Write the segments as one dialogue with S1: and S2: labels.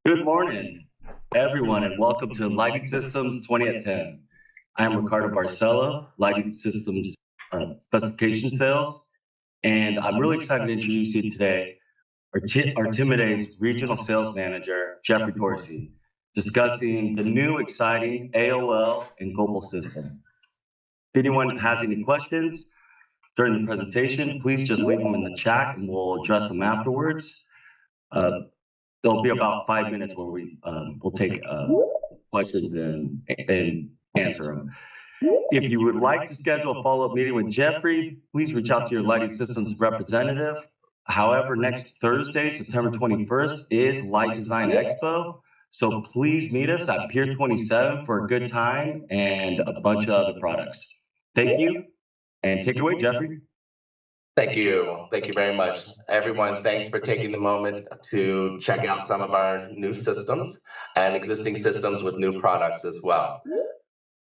S1: Good morning, everyone, and welcome to Lighting Systems 20 at 10. I am Ricardo Barcelo, Lighting Systems Specification Sales, and I'm really excited to introduce you today, Artemide's Regional Sales Manager, Jeffrey Dorsey, discussing the new exciting AOL and Gople System. If anyone has any questions during the presentation, please just leave them in the chat and we'll address them afterwards. There'll be about 5 minutes where we'll take questions and answer them. If you would like to schedule a follow-up meeting with Jeffrey, please reach out to your lighting systems representative. However, next Thursday, September 21st, is Light Design Expo. So please meet us at Pier 27 for a good time and a bunch of other products. Thank you, and take it away, Jeffrey.
S2: Thank you. Thank you very much. Everyone, thanks for taking the moment to check out some of our new systems and existing systems with new products as well.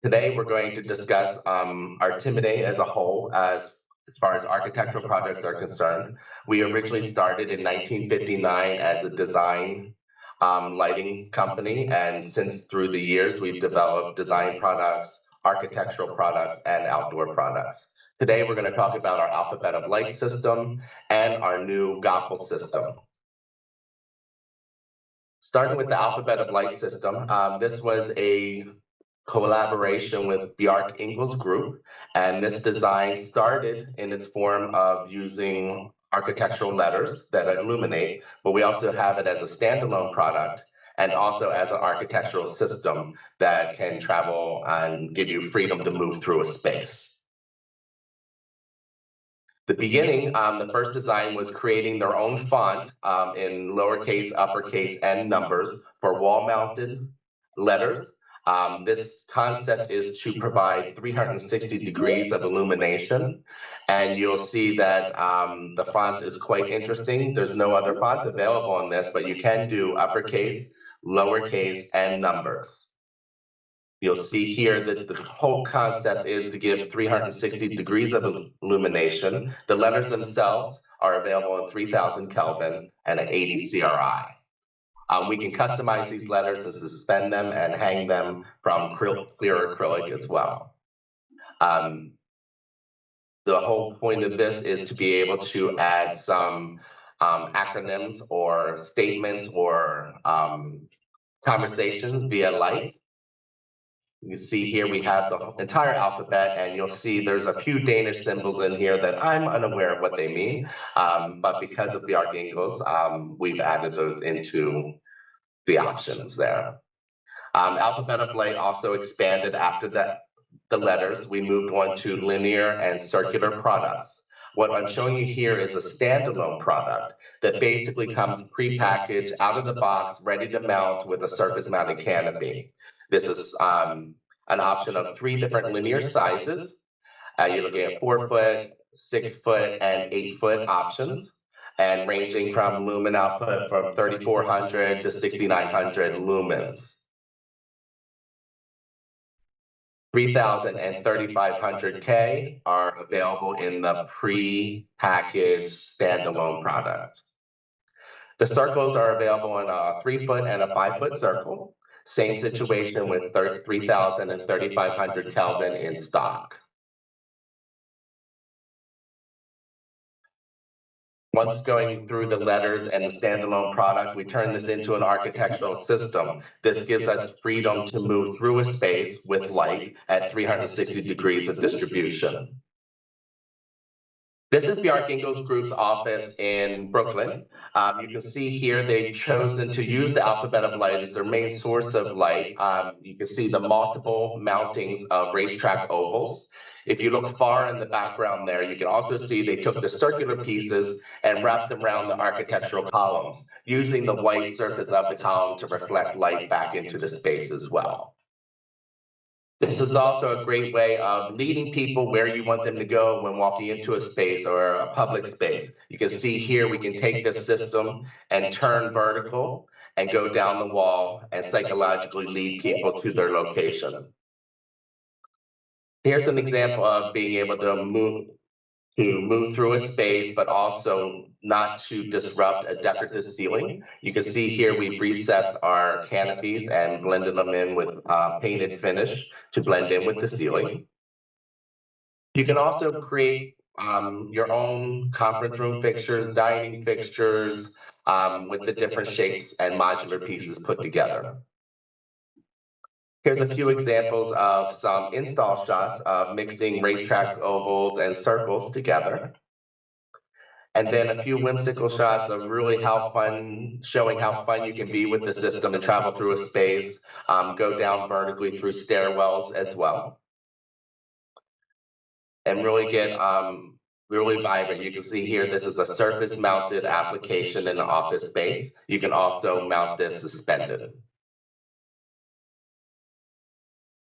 S2: Today, we're going to discuss Artemide as a whole as far as architectural projects are concerned. We originally started in 1959 as a design lighting company, and since through the years, we've developed design products, architectural products, and outdoor products. Today, we're going to talk about our alphabet of light system and our new Gople system. Starting with the alphabet of light system, this was a collaboration with Bjarke Ingels Group, and this design started in its form of using architectural letters that illuminate, but we also have it as a standalone product and also as an architectural system that can travel and give you freedom to move through a space. The beginning, the first design was creating their own font in lowercase, uppercase, and numbers for wall-mounted letters. This concept is to provide 360 degrees of illumination, and you'll see that the font is quite interesting. There's no other font available on this, but you can do uppercase, lowercase, and numbers. You'll see here that the whole concept is to give 360 degrees of illumination. The letters themselves are available in 3000 Kelvin and at 80 CRI. We can customize these letters and suspend them and hang them from clear acrylic as well. The whole point of this is to be able to add some acronyms or statements or conversations via light. You can see here we have the entire alphabet, and you'll see there's a few Danish symbols in here that I'm unaware of what they mean, but because of Bjarke Ingels, we've added those into the options there. Alphabet of Light also expanded after that, the letters. We moved on to linear and circular products. What I'm showing you here is a standalone product that basically comes pre-packaged out of the box, ready to mount with a surface mounted canopy. This is an option of 3 different linear sizes. You're looking at 4 foot, 6 foot, and 8 foot options, and ranging from lumen output from 3400 to 6900 lumens. 3000 and 3500K are available in the pre-packaged standalone products. The circles are available in a 3 foot and a 5 foot circle. Same situation with 3000 and 3500 Kelvin in stock. Once going through the letters and the standalone product, we turn this into an architectural system. This gives us freedom to move through a space with light at 360 degrees of distribution. This is Bjarke Ingels Group's office in Brooklyn. You can see here they've chosen to use the alphabet of light as their main source of light. You can see the multiple mountings of racetrack ovals. If you look far in the background there, you can also see they took the circular pieces and wrapped them around the architectural columns, using the white surface of the column to reflect light back into the space as well. This is also a great way of leading people where you want them to go when walking into a space or a public space. You can see here we can take this system and turn vertical and go down the wall and psychologically lead people to their location. Here's an example of being able to move to move through a space, but also not to disrupt a decorative ceiling. You can see here we've recessed our canopies and blended them in with painted finish to blend in with the ceiling. You can also create your own conference room fixtures, dining fixtures, with the different shapes and modular pieces put together. Here's a few examples of some install shots of mixing racetrack ovals and circles together. And then a few whimsical shots of really showing how fun you can be with the system and travel through a space, go down vertically through stairwells as well. And really get really vibrant. You can see here, this is a surface mounted application in an office space. You can also mount this suspended.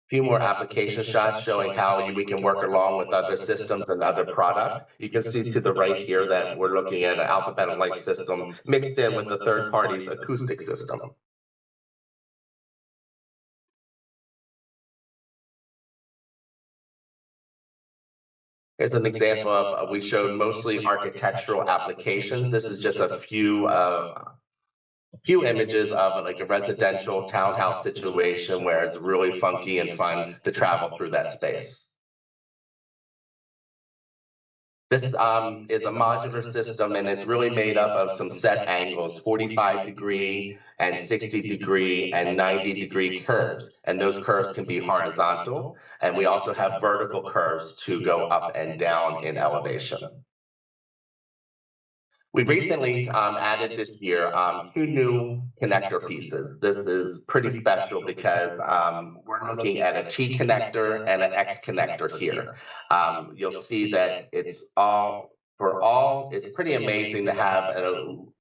S2: Few more application shots showing how we can work along with other systems and other product. You can see to the right here that we're looking at an alphabet light system mixed in with the third party's acoustic system. Here's an example of, we showed mostly architectural applications. This is just a few images of like a residential townhouse situation where it's really funky and fun to travel through that space. This is a modular system, and it's really made up of some set angles, 45-degree and 60-degree and 90-degree curves. And those curves can be horizontal, and we also have vertical curves to go up and down in elevation. We recently added this year 2 new connector pieces. This is pretty special because we're looking at a T connector and an X connector here. You'll see that it's pretty amazing to have an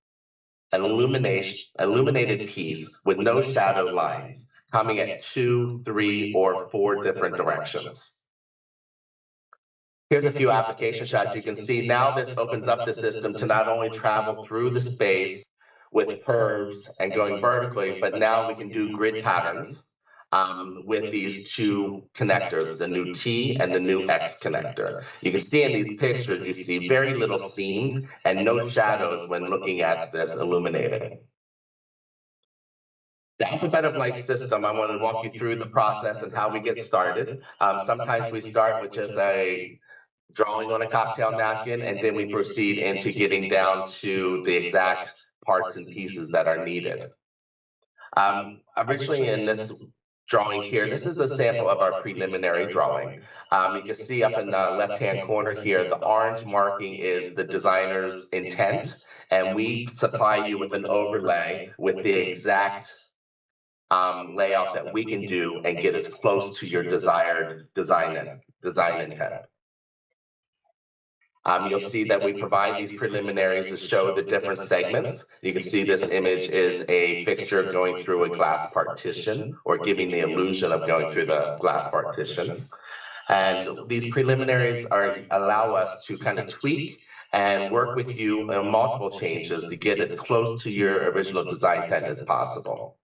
S2: illuminated piece with no shadow lines coming at 2, 3, or 4 different directions. Here's a few application shots. You can see now this opens up the system to not only travel through the space with curves and going vertically, but now we can do grid patterns with these 2 connectors, the new T and the new X connector. You can see in these pictures, you see very little seams and no shadows when looking at this illuminated. The alphabet light system, I want to walk you through the process and how we get started. Sometimes we start with just a drawing on a cocktail napkin, and then we proceed into getting down to the exact parts and pieces that are needed. Originally in this drawing here, this is a sample of our preliminary drawing. You can see up in the left-hand corner here, the orange marking is the designer's intent, and we supply you with an overlay with the exact layout that we can do and get as close to your desired design intent. You'll see that we provide these preliminaries to show the different segments. You can see this image is a picture going through a glass partition, or giving the illusion of going through the glass partition. And these preliminaries allow us to kind of tweak and work with you on multiple changes to get as close to your original design intent as possible.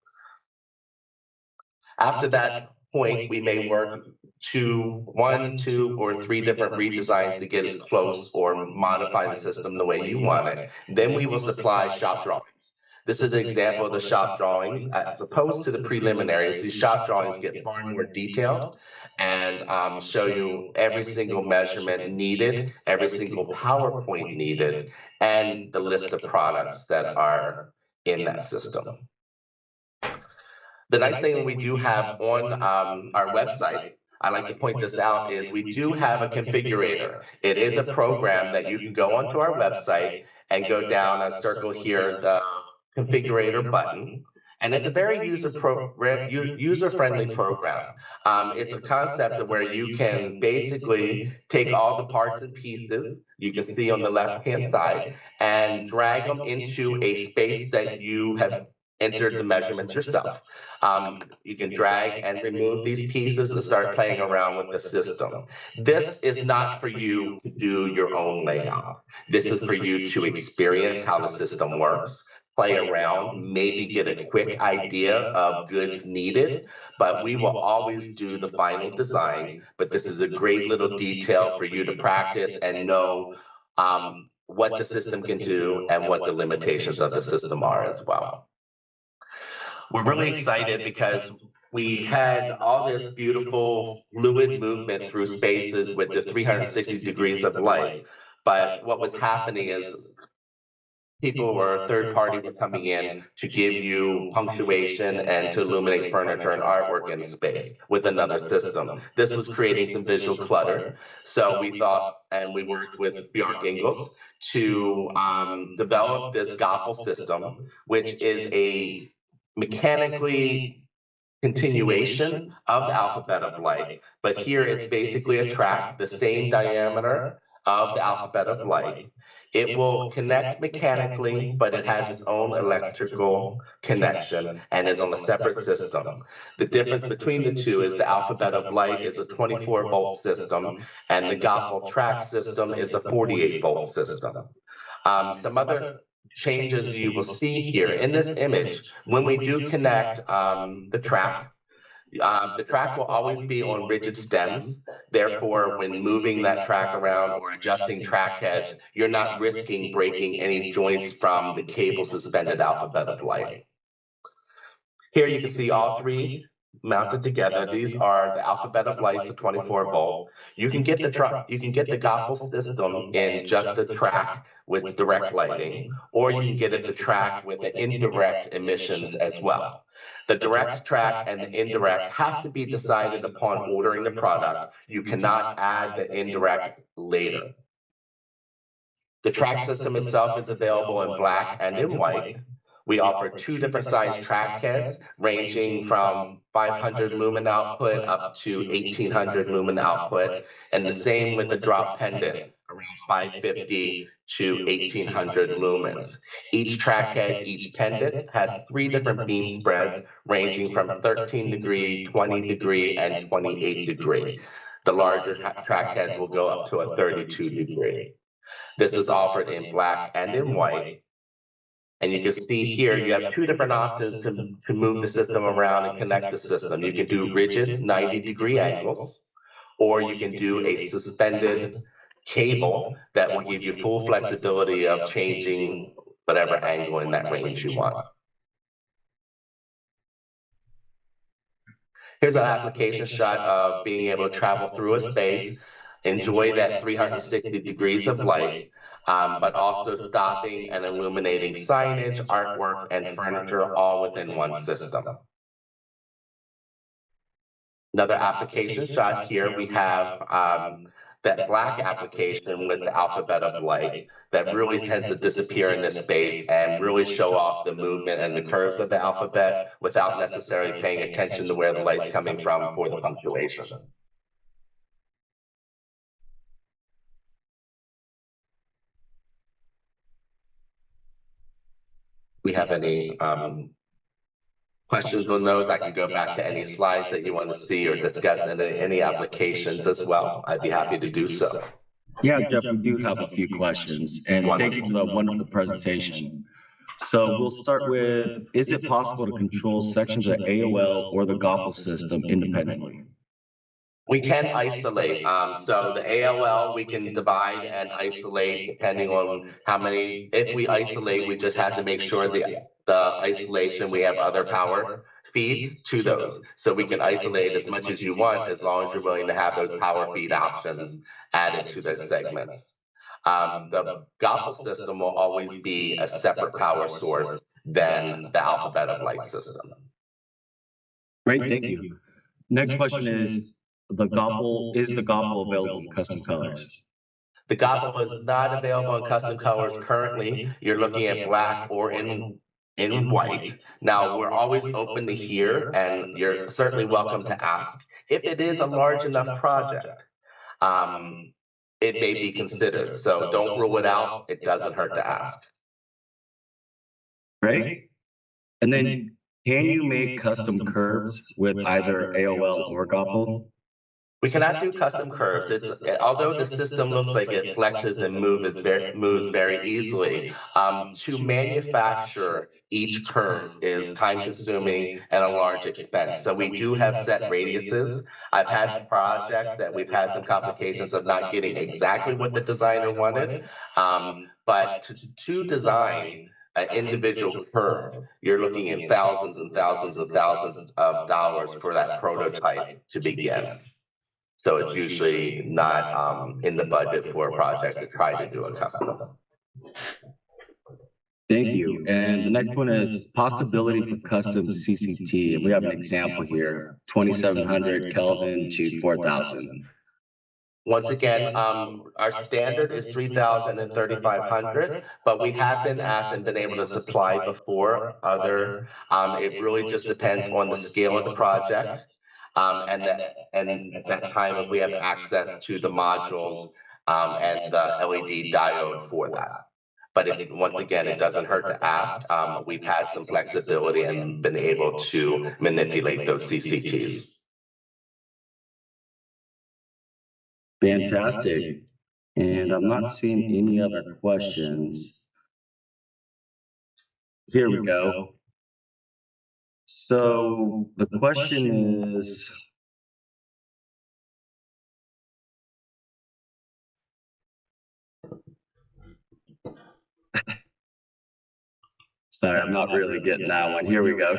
S2: After that point, we may work 1, 2, or 3 different redesigns to get as close or modify the system the way you want it. Then we will supply shop drawings. This is an example of the shop drawings. As opposed to the preliminaries, these shop drawings get far more detailed and show you every single measurement needed, every single PowerPoint needed, and the list of products that are in that system. The nice thing we do have on our website, I like to point this out, is we do have a configurator. It is a program that you can go onto our website and go down a circle here, the configurator button. And it's a very user-friendly program. It's a concept of where you can basically take all the parts and pieces you can see on the left-hand side and drag them into a space that you have entered the measurements yourself. You can drag and remove these pieces and start playing around with the system. This is not for you to do your own layout. This is for you to experience how the system works, play around, maybe get a quick idea of goods needed, but we will always do the final design. But this is a great little detail for you to practice and know what the system can do and what the limitations of the system are as well. We're really excited because we had all this beautiful fluid movement through spaces with the 360 degrees of light. But what was happening is people or third party were coming in to give you punctuation and to illuminate furniture and artwork in space with another system. This was creating some visual clutter. So we thought, and we worked with Bjork Ingels to develop this Gople system, which is a mechanically continuation of the alphabet of light. But here it's basically a track, the same diameter of the alphabet of light. It will connect mechanically, but it has its own electrical connection and is on a separate system. The difference between the two is the alphabet of light is a 24-volt system, and the Gople track system is a 48-volt system. Some other changes you will see here in this image, when we do connect the track will always be on rigid stems. Therefore, when moving that track around or adjusting track heads, you're not risking breaking any joints from the cable suspended alphabet of light. Here you can see all three mounted together. These are the alphabet of light, the 24-volt. You can get the Gople system in just a track with direct lighting, or you can get it the track with the indirect emissions as well. The direct track and the indirect have to be decided upon ordering the product. You cannot add the indirect later. The track system itself is available in black and in white. We offer two different size track heads ranging from 500 lumen output up to 1800 lumen output, and the same with the drop pendant, around 550 to 1800 lumens. Each track head, each pendant has three different beam spreads ranging from 13 degree, 20 degree, and 28 degree. The larger track heads will go up to a 32 degree. This is offered in black and in white. And you can see here, you have two different options to move the system around and connect the system. You can do rigid 90-degree angles, or you can do a suspended cable that will give you full flexibility of changing whatever angle in that range you want. Here's an application shot of being able to travel through a space, enjoy that 360 degrees of light, but also stopping and illuminating signage, artwork, and furniture all within one system. Another application shot here, we have that black application with the alphabet of light that really tends to disappear in this space and really show off the movement and the curves of the alphabet without necessarily paying attention to where the light's coming from for the punctuation. We have any questions or notes? I can go back to any slides that you want to see or discuss any applications as well. I'd be happy to do so.
S1: Yeah, Jeff, we do have a few questions, and thank you for that wonderful presentation. So we'll start with, is it possible to control sections of AOL or the Gople system independently?
S2: We can isolate. So the AOL, we can divide and isolate depending on how many. If we isolate, we just have to make sure the isolation, we have other power feeds to those. So we can isolate as much as you want as long as you're willing to have those power feed options added to those segments. The Gople system will always be a separate power source than the alphabet of light system.
S1: Great, thank you. Next question is the Gople available in custom colors?
S2: The Gople is not available in custom colors currently. You're looking at black or in white. Now, we're always open to hear, and you're certainly welcome to ask. If it is a large enough project, it may be considered. So don't rule it out. It doesn't hurt to ask.
S1: Great. And then, can you make custom curves with either AOL or Gople?
S2: We cannot do custom curves. Although the system looks like it flexes and moves very easily, to manufacture each curve is time-consuming and a large expense. So we do have set radiuses. I've had projects that we've had some complications of not getting exactly what the designer wanted, but to design an individual curve, you're looking at thousands and thousands of dollars for that prototype to begin. So it's usually not in the budget for a project to try to do a custom.
S1: Thank you. And the next one is possibility for custom CCT. And we have an example here, 2700 Kelvin to 4000.
S2: Once again, our standard is 3,000 and 3,500, but we have been asked and been able to supply before other. It really just depends on the scale of the project, and at that time, if we have access to the modules and the LED diode for that. But once again, it doesn't hurt to ask. We've had some flexibility and been able to manipulate those CCTs.
S1: Fantastic. And I'm not seeing any other questions. Here we go. So the question is, sorry, I'm not really getting that one. Here we go.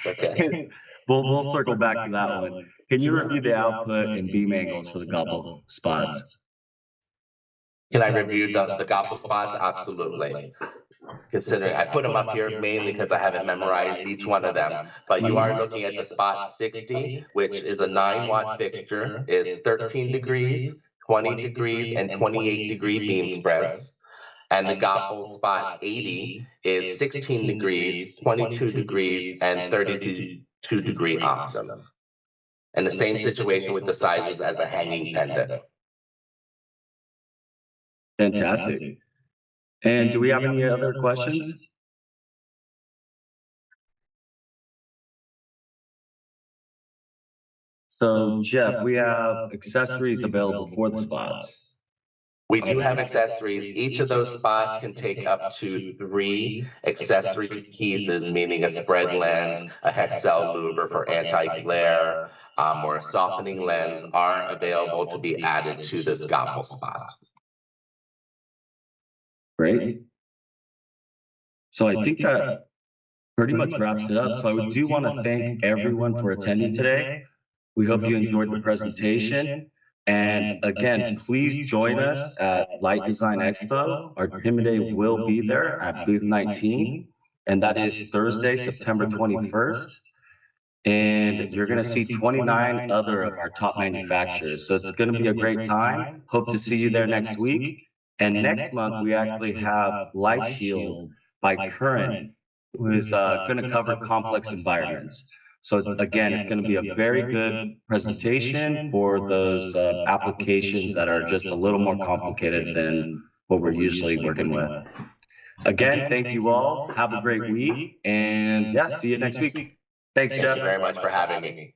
S2: Okay.
S1: We'll circle back to that one. Can you review the output and beam angles for the Gople spots?
S2: Can I review the Gople spots? Absolutely. Considering I put them up here mainly because I haven't memorized each one of them, but you are looking at the spot 60, which is a 9-watt fixture, is 13 degrees, 20 degrees, and 28-degree beam spreads. And the Gople spot 80 is 16 degrees, 22 degrees, and 32-degree options. And the same situation with the sizes as a hanging pendant.
S1: Fantastic. And do we have any other questions? So, Jeff, we have accessories available for the spots.
S2: We do have accessories. Each of those spots can take up to 3 accessory pieces, meaning a spread lens, a hexcel louver for anti-glare, or a softening lens are available to be added to this Gople spot.
S1: Great. So I think that pretty much wraps it up. So I do want to thank everyone for attending today. We hope you enjoyed the presentation. And again, please join us at Light Design Expo. Artemide will be there at booth 19, and that is Thursday, September 21st. And you're going to see 29 other of our top manufacturers. So it's going to be a great time. Hope to see you there next week. And next month, we actually have Life Shield by Current, who is going to cover complex environments. So again, it's going to be a very good presentation for those applications that are just a little more complicated than what we're usually working with. Again, thank you all. Have a great week. And yeah, see you next week. Thanks, Jeff.
S2: Thank you very much for having me.